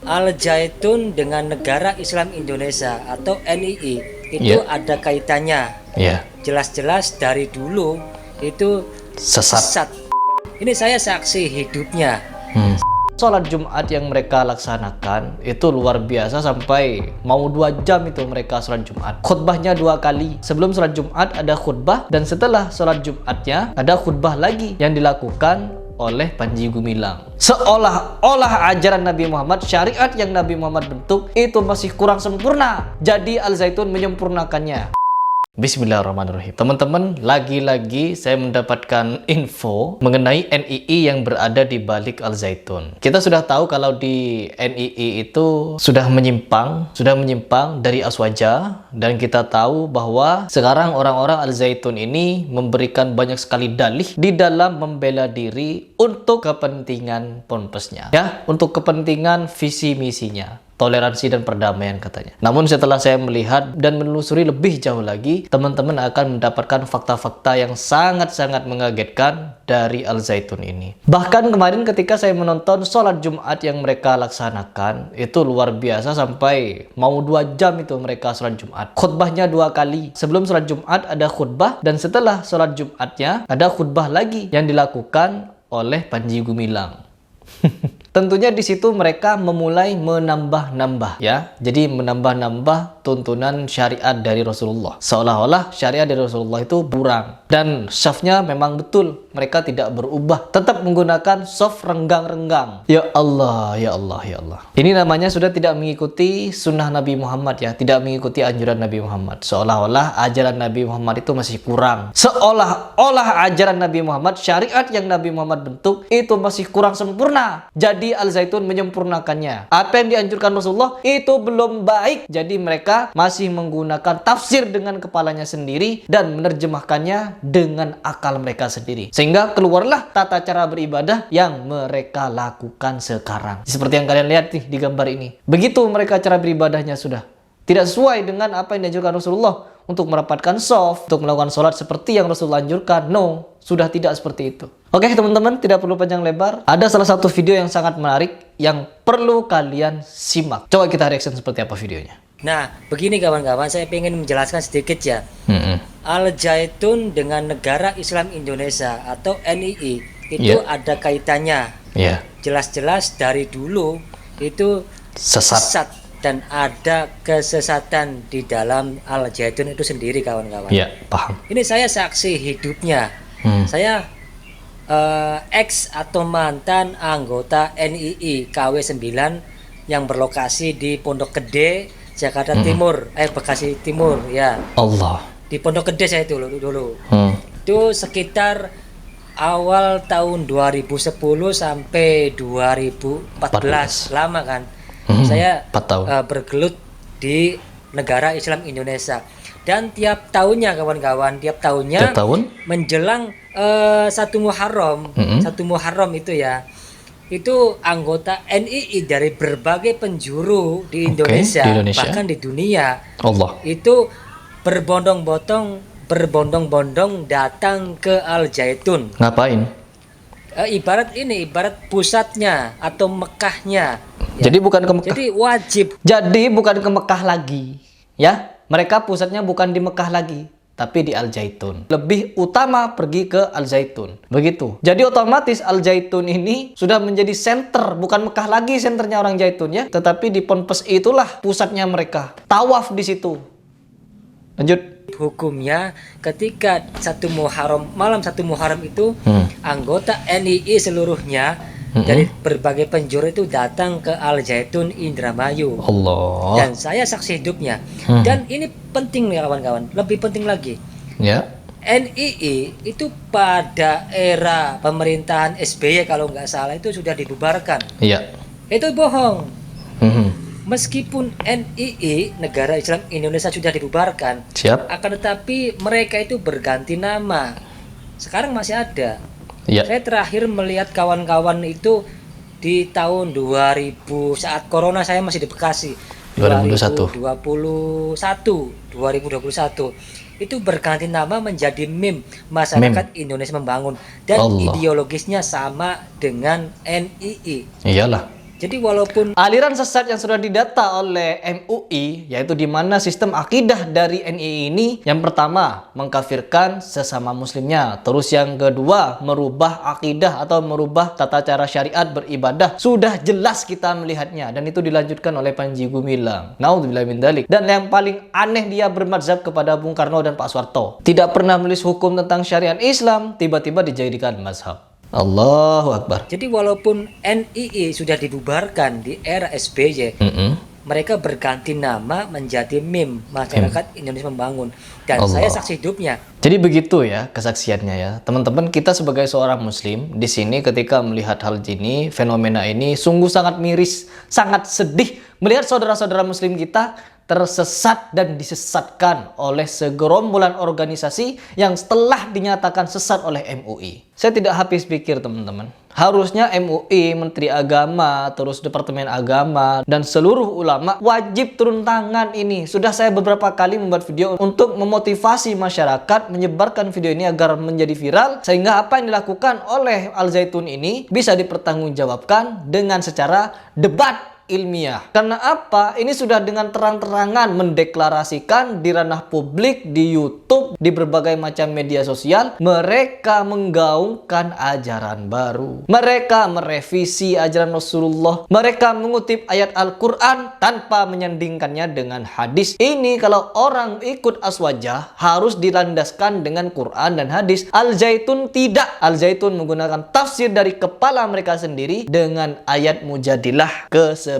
Al Zaitun dengan Negara Islam Indonesia atau NII itu ada kaitannya. Jelas-jelas dari dulu itu sesat. Ini saya saksi hidupnya. Sholat Jumat yang mereka laksanakan itu luar biasa, sampai mau 2 jam itu mereka sholat Jumat. Khutbahnya 2 kali. Sebelum sholat Jumat ada khutbah, dan setelah sholat Jumatnya ada khutbah lagi yang dilakukan oleh Panji Gumilang. Seolah-olah ajaran Nabi Muhammad, syariat yang Nabi Muhammad bentuk itu masih kurang sempurna. Jadi Al Zaitun menyempurnakannya. Bismillahirrahmanirrahim. Teman-teman, lagi-lagi saya mendapatkan info mengenai NII yang berada di balik Al Zaitun. Kita sudah tahu kalau di NII itu sudah menyimpang dari Aswaja, dan kita tahu bahwa sekarang orang-orang Al Zaitun ini memberikan banyak sekali dalih di dalam membela diri untuk kepentingan ponpesnya, ya, untuk kepentingan visi misinya. Toleransi dan perdamaian katanya. Namun setelah saya melihat dan menelusuri lebih jauh lagi, teman-teman akan mendapatkan fakta-fakta yang sangat-sangat mengagetkan dari Al Zaitun ini. Bahkan kemarin ketika saya menonton sholat Jumat yang mereka laksanakan, itu luar biasa, sampai mau 2 jam itu mereka sholat Jumat. Khutbahnya 2 kali. Sebelum sholat Jumat ada khutbah, dan setelah sholat Jumatnya ada khutbah lagi yang dilakukan oleh Panji Gumilang. Tentunya di situ mereka memulai menambah-nambah, ya. Jadi menambah-nambah tuntunan syariat dari Rasulullah. Seolah-olah syariat dari Rasulullah itu kurang. Dan syafnya memang betul, mereka tidak berubah. Tetap menggunakan syaf renggang-renggang. Ya Allah, ya Allah, ya Allah. Ini namanya sudah tidak mengikuti sunnah Nabi Muhammad, ya. Tidak mengikuti anjuran Nabi Muhammad. Seolah-olah ajaran Nabi Muhammad itu masih kurang. Seolah-olah ajaran Nabi Muhammad, syariat yang Nabi Muhammad bentuk itu masih kurang sempurna. Jadi Al Zaitun menyempurnakannya. Apa yang dianjurkan Rasulullah itu belum baik. Jadi mereka masih menggunakan tafsir dengan kepalanya sendiri dan menerjemahkannya dengan akal mereka sendiri. Sehingga keluarlah tata cara beribadah yang mereka lakukan sekarang. Seperti yang kalian lihat nih di gambar ini. Begitu mereka cara beribadahnya sudah tidak sesuai dengan apa yang dianjurkan Rasulullah untuk merapatkan shaf, untuk melakukan sholat seperti yang Rasulullah anjurkan. No, sudah tidak seperti itu. Oke teman-teman, tidak perlu panjang lebar. Ada salah satu video yang sangat menarik yang perlu kalian simak. Coba kita reaction seperti apa videonya. Nah, begini kawan-kawan, saya ingin menjelaskan sedikit ya. Al Zaitun dengan Negara Islam Indonesia atau NII itu ada kaitannya. Jelas-jelas dari dulu itu sesat. Dan ada kesesatan di dalam Al Zaitun itu sendiri kawan-kawan. Iya, paham. Ini saya saksi hidupnya. Saya ex atau mantan anggota NII KW 9 yang berlokasi di Pondok Gede, Jakarta Timur, Bekasi Timur, ya. Allah. Di Pondok Gede saya dulu. Itu sekitar awal tahun 2010 sampai 2014, lama kan. Saya bergelut di Negara Islam Indonesia, dan tiap tahunnya kawan-kawan, tiap tahunnya menjelang 1 Muharram, 1 Muharram itu ya, itu anggota NII dari berbagai penjuru di Indonesia, bahkan di dunia, itu berbondong-bondong datang ke Al Zaitun. Ngapain? Ibarat pusatnya atau Mekahnya. Ya. Jadi bukan ke Mekah. Jadi wajib. Jadi bukan ke Mekah lagi, ya. Mereka pusatnya bukan di Mekah lagi, tapi di Al Zaitun. Lebih utama pergi ke Al Zaitun. Begitu. Jadi otomatis Al Zaitun ini sudah menjadi center, bukan Mekah lagi senternya orang Zaitun, ya, tetapi di Ponpes itulah pusatnya mereka. Tawaf di situ. Lanjut. Hukumnya ketika malam 1 Muharram itu anggota NII seluruhnya dari berbagai penjuru itu datang ke Al Zaitun Indramayu. Allah. Dan saya saksi hidupnya. Dan ini penting ya kawan-kawan, lebih penting lagi. Ya. NII itu pada era pemerintahan SBY kalau nggak salah itu sudah dibubarkan. Iya. Itu bohong. Meskipun NII Negara Islam Indonesia sudah dibubarkan, akan tetapi mereka itu berganti nama. Sekarang masih ada. Saya terakhir melihat kawan-kawan itu di tahun 2000 saat corona, saya masih di Bekasi. 2021 itu berganti nama menjadi MIM, Masyarakat Indonesia Membangun, dan ideologisnya sama dengan NII. Iyalah. Jadi walaupun aliran sesat yang sudah didata oleh MUI, yaitu di mana sistem akidah dari NII ini, yang pertama mengkafirkan sesama muslimnya, terus yang kedua merubah akidah atau merubah tata cara syariat beribadah, sudah jelas kita melihatnya, dan itu dilanjutkan oleh Panji Gumilang. Naudzubillah min dzalik. Dan yang paling aneh, dia bermadzhab kepada Bung Karno dan Pak Soeharto, tidak pernah menulis hukum tentang syariat Islam, tiba-tiba dijadikan mazhab. Allahu Akbar. Jadi walaupun NII sudah dibubarkan di era SBY, mereka berganti nama menjadi MIM, Masyarakat Indonesia Membangun. Dan saya saksi hidupnya. Jadi begitu ya kesaksiannya ya. Teman-teman, kita sebagai seorang muslim di sini ketika melihat hal ini, fenomena ini sungguh sangat miris, sangat sedih melihat saudara-saudara muslim kita tersesat dan disesatkan oleh segerombolan organisasi yang telah dinyatakan sesat oleh MUI. Saya tidak habis pikir, teman-teman. Harusnya MUI, Menteri Agama, terus Departemen Agama, dan seluruh ulama wajib turun tangan ini. Sudah saya beberapa kali membuat video untuk memotivasi masyarakat menyebarkan video ini agar menjadi viral, sehingga apa yang dilakukan oleh Al Zaitun ini bisa dipertanggungjawabkan dengan secara debat ilmiah. Karena apa? Ini sudah dengan terang-terangan mendeklarasikan di ranah publik, di YouTube, di berbagai macam media sosial, mereka menggaungkan ajaran baru. Mereka merevisi ajaran Rasulullah. Mereka mengutip ayat Al-Quran tanpa menyandingkannya dengan hadis. Ini kalau orang ikut aswajah harus dilandaskan dengan Quran dan hadis. Al Zaitun tidak. Al Zaitun menggunakan tafsir dari kepala mereka sendiri dengan ayat Mujadilah ke-11,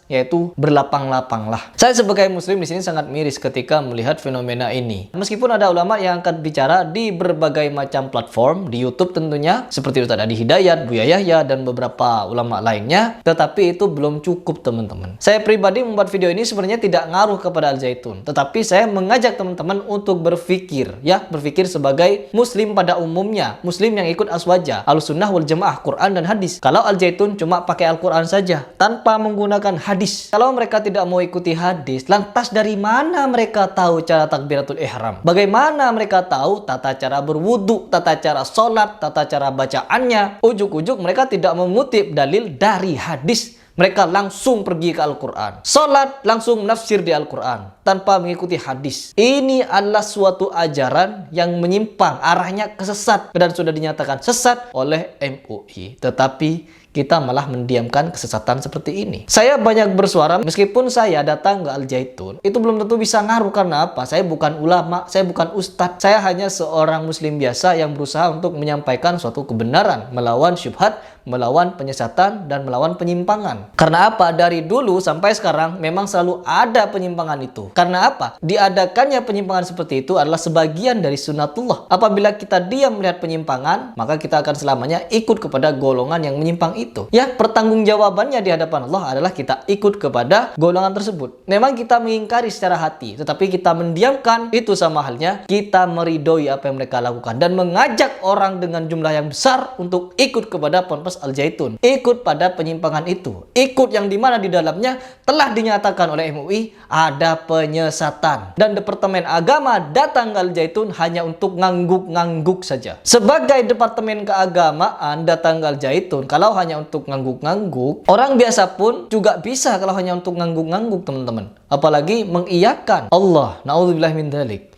yaitu berlapang-lapanglah. Saya sebagai muslim di sini sangat miris ketika melihat fenomena ini. Meskipun ada ulama yang akan bicara di berbagai macam platform, di YouTube tentunya, seperti Ustaz Adi Hidayat, Buya Yahya, dan beberapa ulama lainnya, tetapi itu belum cukup, teman-teman. Saya pribadi membuat video ini sebenarnya tidak ngaruh kepada Al Zaitun, tetapi saya mengajak teman-teman untuk berpikir, ya, berpikir sebagai muslim pada umumnya, muslim yang ikut aswaja, Ahlussunnah wal Jamaah, Quran dan hadis. Kalau Al Zaitun cuma pakai Al-Quran saja, tanpa menggunakan hadis. Kalau mereka tidak mau ikuti hadis, lantas dari mana mereka tahu cara takbiratul ihram? Bagaimana mereka tahu tata cara berwudu, tata cara sholat, tata cara bacaannya? Ujuk-ujuk mereka tidak mengutip dalil dari hadis. Mereka langsung pergi ke Al-Quran. Sholat langsung menafsir di Al-Quran tanpa mengikuti hadis. Ini adalah suatu ajaran yang menyimpang, arahnya kesesat, dan sudah dinyatakan sesat oleh MUI. Tetapi kita malah mendiamkan kesesatan seperti ini. Saya banyak bersuara, meskipun saya datang ke Al Zaitun, itu belum tentu bisa ngaruh. Karena apa? Saya bukan ulama, saya bukan ustadz. Saya hanya seorang muslim biasa yang berusaha untuk menyampaikan suatu kebenaran, melawan syubhat, melawan penyesatan, dan melawan penyimpangan. Karena apa? Dari dulu sampai sekarang memang selalu ada penyimpangan itu. Karena apa? Diadakannya penyimpangan seperti itu adalah sebagian dari sunnatullah. Apabila kita diam melihat penyimpangan, maka kita akan selamanya ikut kepada golongan yang menyimpang itu. Ya, pertanggungjawabannya di hadapan Allah adalah kita ikut kepada golongan tersebut. Memang kita mengingkari secara hati, tetapi kita mendiamkan, itu sama halnya kita meridoi apa yang mereka lakukan dan mengajak orang dengan jumlah yang besar untuk ikut kepada Ponpes Al Zaitun, ikut pada penyimpangan itu, ikut yang dimana di dalamnya telah dinyatakan oleh MUI ada penyesatan, dan Departemen Agama datang ke Al Zaitun hanya untuk ngangguk-ngangguk saja. Sebagai Departemen Keagamaan datang ke Al Zaitun kalau hanya untuk ngangguk-ngangguk, orang biasa pun juga bisa kalau hanya untuk ngangguk-ngangguk, teman-teman. Apalagi mengiyakan Allah. Naudzubillah min dzalik.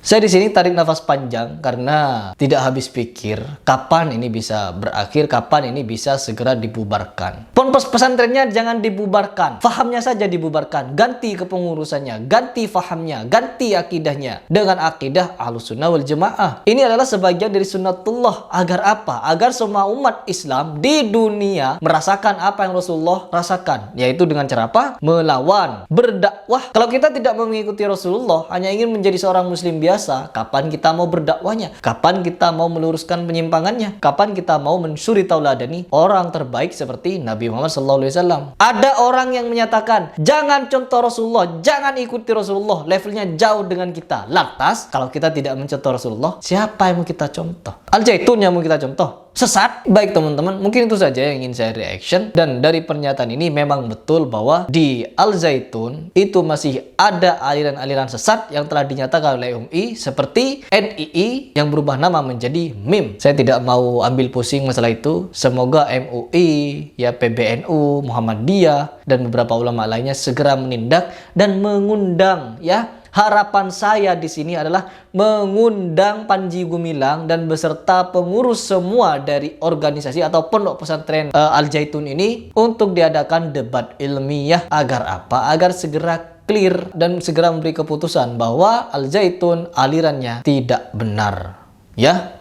Saya di sini tarik nafas panjang karena tidak habis pikir kapan ini bisa berakhir, kapan ini bisa segera dibubarkan. Ponpes pesantrennya jangan dibubarkan, fahamnya saja dibubarkan, ganti kepengurusannya, ganti fahamnya, ganti akidahnya dengan akidah Ahlussunnah wal Jamaah. Ini adalah sebagian dari sunnatullah. Agar apa? Agar semua umat Islam di dunia merasakan apa yang Rasulullah rasakan, yaitu dengan cara apa? Melawan, berdakwah. Kalau kita tidak mengikuti Rasulullah, hanya ingin menjadi seorang muslim biasa, kapan kita mau berdakwahnya? Kapan kita mau meluruskan penyimpangannya? Kapan kita mau mensuri tauladani orang terbaik seperti Nabi Muhammad SAW? Ada orang yang menyatakan jangan contoh Rasulullah, jangan ikuti Rasulullah, levelnya jauh dengan kita. Lantas kalau kita tidak mencontoh Rasulullah, siapa yang mau kita contoh? Al-Zaitun yang mau kita contoh sesat. Baik teman-teman, mungkin itu saja yang ingin saya reaction. Dan dari pernyataan ini memang betul bahwa di Al-Zaitun itu masih ada aliran-aliran sesat yang telah dinyatakan oleh MUI seperti NII yang berubah nama menjadi MIM. Saya tidak mau ambil pusing masalah itu. Semoga MUI, ya PBNU, Muhammadiyah dan beberapa ulama lainnya segera menindak dan mengundang, ya. Harapan saya di sini adalah mengundang Panji Gumilang dan beserta pengurus semua dari organisasi atau pondok pesantren Al-Zaitun ini untuk diadakan debat ilmiah. Agar apa? Agar segera clear dan segera memberi keputusan bahwa Al-Zaitun alirannya tidak benar. Ya,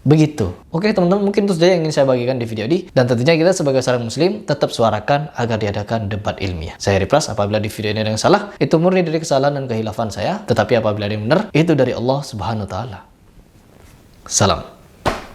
begitu. Oke teman-teman, mungkin itu saja yang ingin saya bagikan di video ini. Dan tentunya kita sebagai seorang muslim tetap suarakan agar diadakan debat ilmiah. Saya Ripras, apabila di video ini ada yang salah, itu murni dari kesalahan dan kehilafan saya. Tetapi apabila ada yang benar, itu dari Allah Subhanahu wa Ta'ala. Salam.